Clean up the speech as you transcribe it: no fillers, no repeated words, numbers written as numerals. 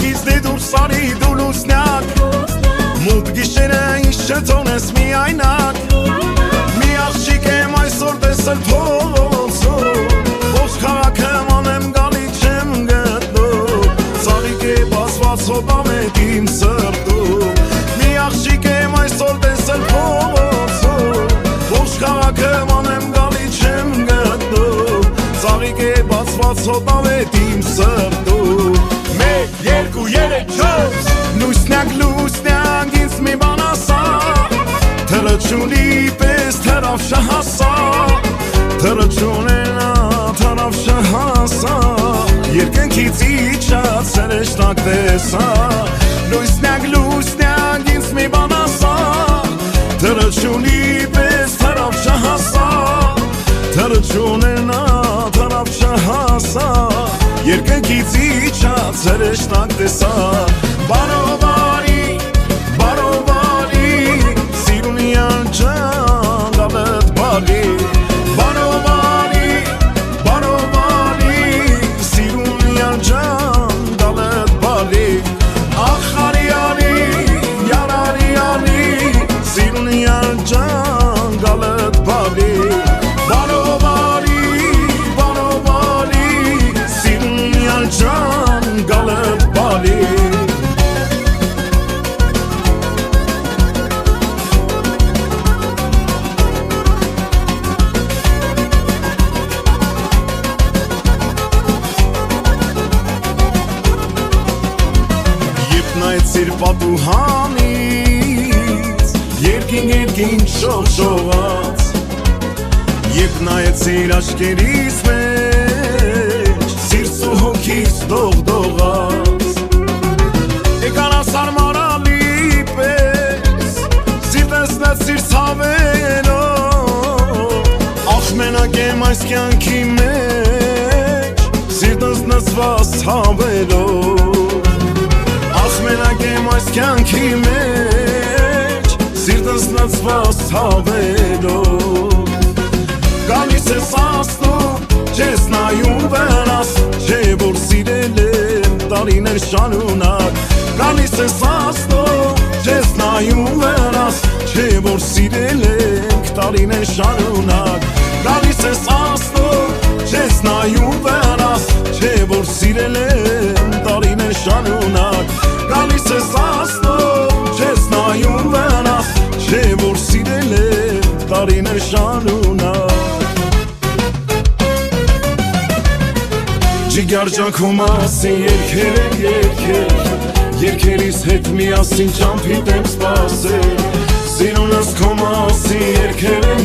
Կյանքից դե դուրս արի դու լուսնյակ Մութ գիշերը ինձ չթողնես միայնակ Մի աղջիկ եմ այսօր տեսել փողոցում Ողջ քաղաքը մանեմ գալի չեմ գտնում Ծաղիկ է բացված հոտամ էդ իմ սրտում Մի աղջիկ եմ այսօր տեսել փողոցում Ողջ քաղաքը մանեմ գալի չեմ գտնում Ծաղիկ է բացված հոտամ էդ իմ սրտում 1, 2, 3, 4 Լուսնյակ, լուսնյակ, ինձ մի բան ասա Թրճունի պես թրավ շահասա Թրճունենա թրավ շահասա Երկնքից իջած սրեշտակ տեսա Լուսնյակ, լուսնյակ, ինձ մի բան ասա Թրճունի պես թրավ շահասա Թրճունենա թրավ շահասա Երկնքից իջած սրեշտակ տեսա Բարոբարի, սիրունյան ջան գալդ բարի Բարոբարի, սիրունյան ջան գալդ բարի Ախ արի, յարարի, սիրունյան ջան գալդ բարի Բարոբարի, սիրունյան ջան գալդ բարի Նայեցիր պատուհանից Երկին շողշողած Եվ նայեցիր աչքերիս մեջ Սիրս ու հոգիս դողդողած Եկանաս արմարալի պես Սիրտես նեցիր ցավելով Ախ մենակ եմ այս կյանքի մեջ Սիրտս նցված ցավելով Մենակ եմ այս կյանքի մեջ Սիրտս նցված ցավելով Գալիս ես ասնում Չես նայում վերաս Չէ որ սիրել եմ տարիներ շարունակ Գալիս ես ասնում Չես նայում վերաս Չէ որ սիրել ենք տարիներ շարունակ Գալիս ես ասնում Չես նայում վերաս Չէ որ սիրել եմ տարիներ շարունակ Գալիս ես ասնում, չես նայում վերաս Չէ որ սիրել եմ տարիներ շարունակ Ջիգար ջանքու մասին երգեր են երգեր Երգերիս հետ միասին ճամփիտ եմ սպասել Սիրունս քո մասին երգեր են